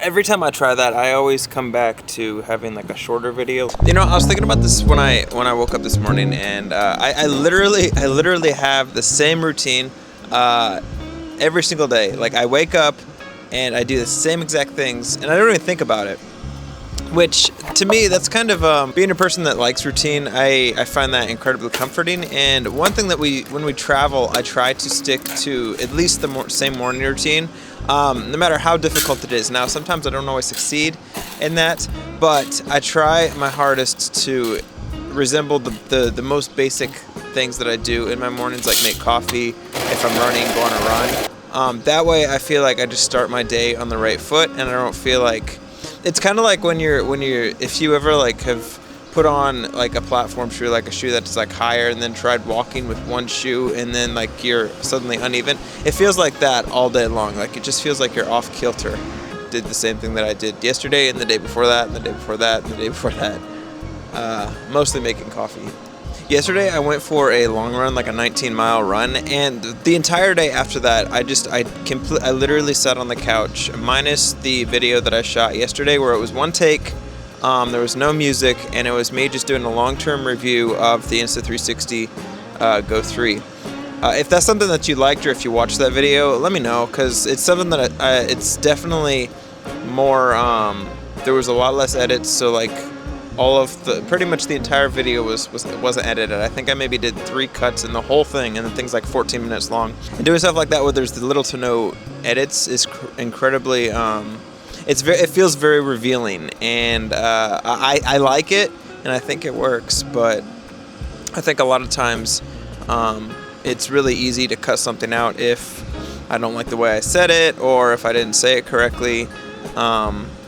every time I try that, I always come back to having like a shorter video. You know, I was thinking about this when I woke up this morning, and I literally have the same routine every single day. Like, I wake up and I do the same exact things, and I don't even think about it. Which, to me, that's kind of being a person that likes routine. I find that incredibly comforting. And one thing that when we travel, I try to stick to at least the same morning routine, no matter how difficult it is. Now, sometimes I don't always succeed in that, but I try my hardest to resemble the most basic things that I do in my mornings, like make coffee, if I'm running, go on a run. That way, I feel like I just start my day on the right foot, and I don't feel like... It's kind of like when you're if you ever like have put on like a platform shoe, like a shoe that's like higher, and then tried walking with one shoe, and then like you're suddenly uneven. It feels like that all day long. Like, it just feels like you're off kilter. Did the same thing that I did yesterday, and the day before that, and the day before that, and the day before that. Mostly making coffee. Yesterday I went for a long run, like a 19-mile run, and the entire day after that, I literally sat on the couch, minus the video that I shot yesterday where it was one take, there was no music, and it was me just doing a long-term review of the Insta360 Go 3. If that's something that you liked, or if you watched that video, let me know, because it's something that it's definitely more, there was a lot less edits, so like pretty much the entire video wasn't edited. I think I maybe did 3 cuts in the whole thing, and the thing's like 14 minutes long. And doing stuff like that where there's little to no edits is incredibly, it feels very revealing, and I like it, and I think it works, but I think a lot of times it's really easy to cut something out if I don't like the way I said it, or if I didn't say it correctly.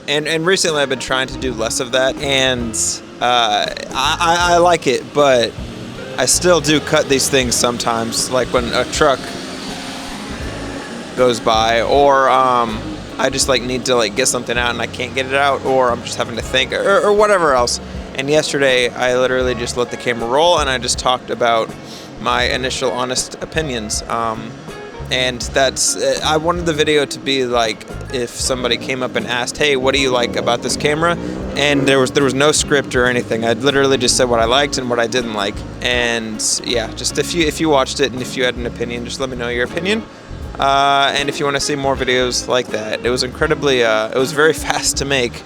And recently I've been trying to do less of that, and I like it, but I still do cut these things sometimes, like when a truck goes by, or I just like need to like get something out and I can't get it out, or I'm just having to think, or whatever else. And yesterday I literally just let the camera roll, and I just talked about my initial honest opinions. And that's, I wanted the video to be like if somebody came up and asked, hey, what do you like about this camera? And there was no script or anything. I literally just said what I liked and what I didn't like. And yeah, just if you watched it and if you had an opinion, just let me know your opinion. And if you want to see more videos like that, it was incredibly, it was very fast to make.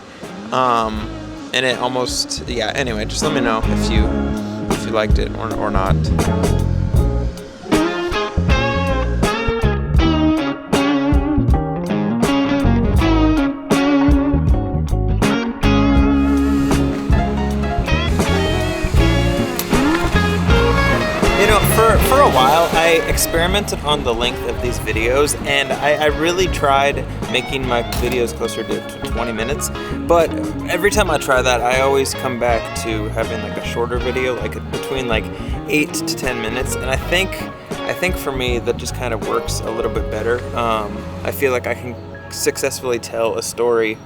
And it almost, yeah, anyway, just let me know if you liked it or not. For a while, I experimented on the length of these videos, and I really tried making my videos closer to 20 minutes, but every time I try that, I always come back to having like a shorter video, like between like 8 to 10 minutes, and I think for me that just kind of works a little bit better. I feel like I can successfully tell a story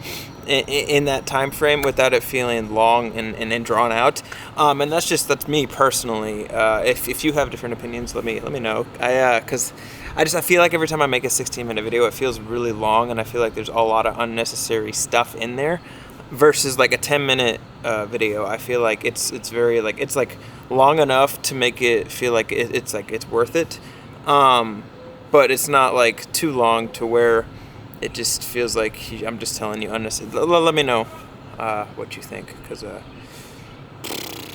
in that time frame without it feeling long and drawn out, and that's me personally. If you have different opinions, let me know. Because I feel like every time I make a 16-minute video, it feels really long, and I feel like there's a lot of unnecessary stuff in there. Versus like a 10-minute video, I feel like it's very like it's like long enough to make it feel like it's worth it, but it's not like too long to where it just feels like I'm just telling you unnecessary. Let me know what you think, because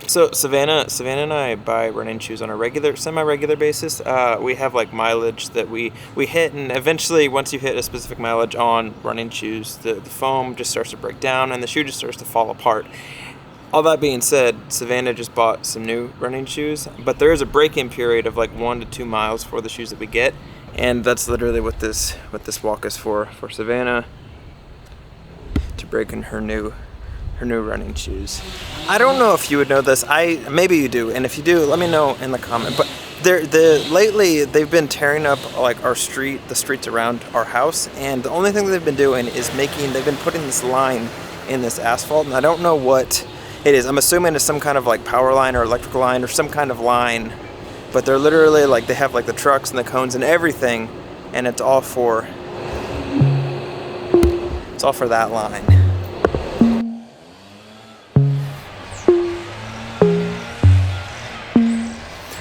so Savannah and I buy running shoes on a semi-regular basis. We have like mileage that we hit, and eventually once you hit a specific mileage on running shoes, the foam just starts to break down and the shoe just starts to fall apart. All that being said, Savannah just bought some new running shoes, but there is a break-in period of like 1 to 2 miles for the shoes that we get. And that's literally what this walk is for Savannah, to break in her new running shoes. I don't know if you would know this. Maybe you do, and if you do, let me know in the comment. But lately they've been tearing up like the streets around our house, and the only thing they've been doing is they've been putting this line in this asphalt, and I don't know what it is. I'm assuming it's some kind of like power line or electrical line or some kind of line. But they're literally like, they have like the trucks and the cones and everything, and it's all for It's all for that line.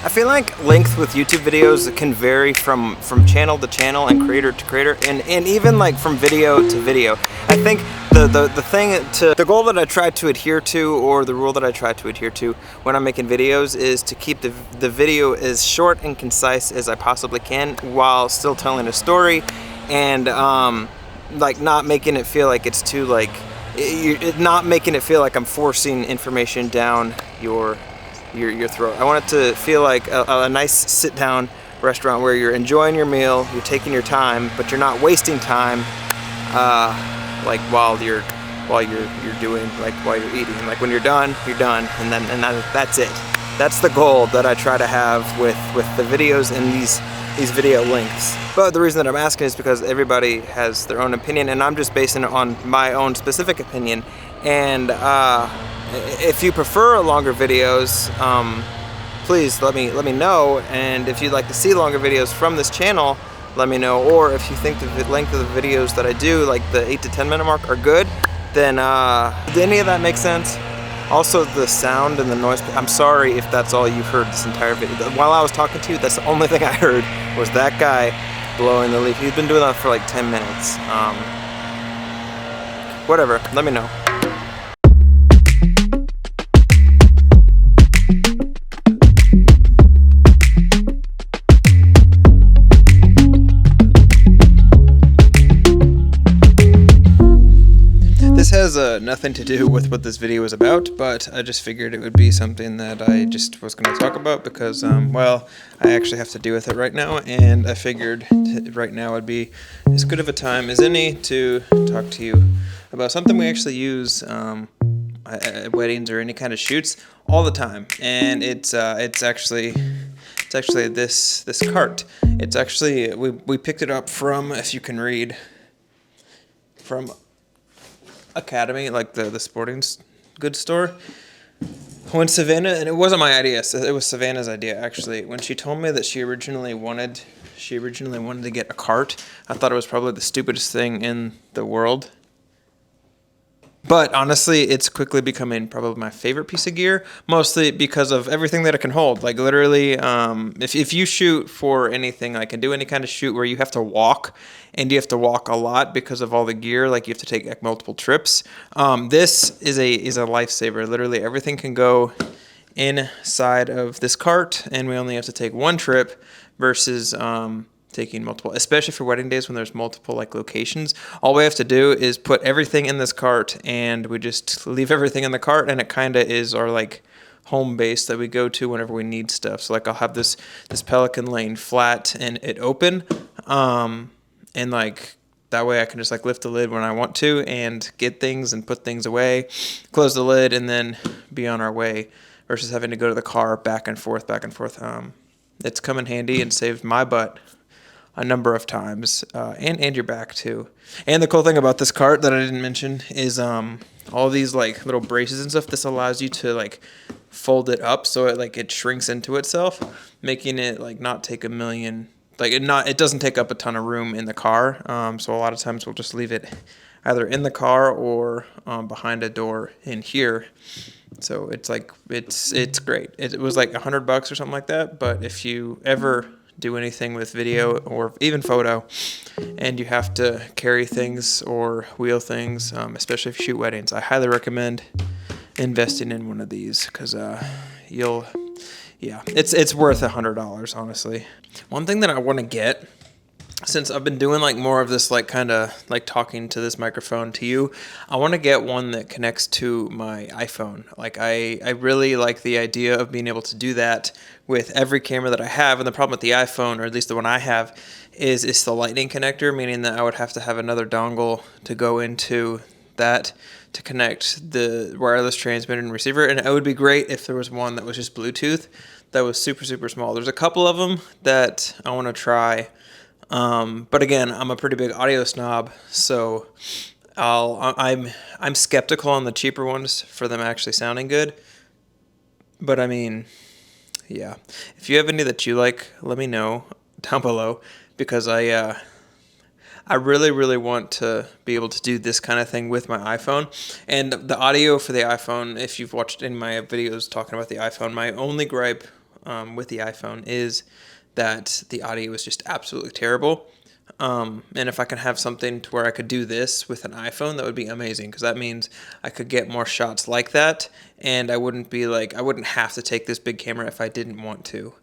I feel like length with YouTube videos can vary from channel to channel and creator to creator, and even like from video to video. I think the goal that I try to adhere to, or the rule that I try to adhere to when I'm making videos, is to keep the video as short and concise as I possibly can while still telling a story, and like not making it feel like it's too like, not making it feel like I'm forcing information down your throat. I want it to feel like a nice sit-down restaurant where you're enjoying your meal, you're taking your time, but you're not wasting time, like while you're doing, like while you're eating. Like when you're done, and that's it. That's the goal that I try to have with the videos and these video lengths. But the reason that I'm asking is because everybody has their own opinion, and I'm just basing it on my own specific opinion. And if you prefer longer videos, please let me know. And if you'd like to see longer videos from this channel, let me know. Or if you think the length of the videos that I do, like the 8 to 10 minute mark, are good, then did any of that make sense? Also, the sound and the noise, I'm sorry if that's all you heard this entire video. While I was talking to you, that's the only thing I heard was that guy blowing the leaf. He's been doing that for like 10 minutes. Whatever, let me know. This has nothing to do with what this video is about, but I just figured it would be something that I just was going to talk about because, well, I actually have to deal with it right now, and I figured right now would be as good of a time as any to talk to you about something we actually use at weddings or any kind of shoots all the time, and it's actually this cart. It's actually, we picked it up from, if you can read, from Academy, like the sporting goods store. When Savannah, and it wasn't my idea, it was Savannah's idea actually. When she told me that she originally wanted to get a cart, I thought it was probably the stupidest thing in the world. But honestly, it's quickly becoming probably my favorite piece of gear, mostly because of everything that it can hold. Like literally, if you shoot for anything, like can do any kind of shoot where you have to walk, and you have to walk a lot because of all the gear, like you have to take like multiple trips. This is a lifesaver. Literally everything can go inside of this cart, and we only have to take one trip versus taking multiple, especially for wedding days when there's multiple like locations. All we have to do is put everything in this cart, and we just leave everything in the cart, and it kind of is our like home base that we go to whenever we need stuff. So like I'll have this Pelican laying flat and it open, and like that way I can just like lift the lid when I want to and get things and put things away, close the lid, and then be on our way versus having to go to the car back and forth. It's come in handy and saved my butt a number of times, and your back too. And the cool thing about this cart that I didn't mention is all these like little braces and stuff. This allows you to like fold it up so it shrinks into itself, making it like not take a million, like it doesn't take up a ton of room in the car. So a lot of times we'll just leave it either in the car or behind a door in here. So it's like it's great. It was like $100 or something like that. But if you ever do anything with video or even photo, and you have to carry things or wheel things, especially if you shoot weddings, I highly recommend investing in one of these because it's worth $100, honestly. One thing that I want to get, since I've been doing like more of this like kind of like talking to this microphone to you, I want to get one that connects to my iPhone. Like I really like the idea of being able to do that with every camera that I have. And the problem with the iPhone, or at least the one I have, is it's the lightning connector, meaning that I would have to have another dongle to go into that to connect the wireless transmitter and receiver. And it would be great if there was one that was just Bluetooth that was super, super small. There's a couple of them that I want to try. But again, I'm a pretty big audio snob, so I'm skeptical on the cheaper ones for them actually sounding good. But I mean, yeah, if you have any that you like, let me know down below, because I I really, really want to be able to do this kind of thing with my iPhone. And the audio for the iPhone, if you've watched any of my videos talking about the iPhone, my only gripe with the iPhone is that the audio is just absolutely terrible. And if I can have something to where I could do this with an iPhone, that would be amazing, because that means I could get more shots like that, and I wouldn't have to take this big camera if I didn't want to.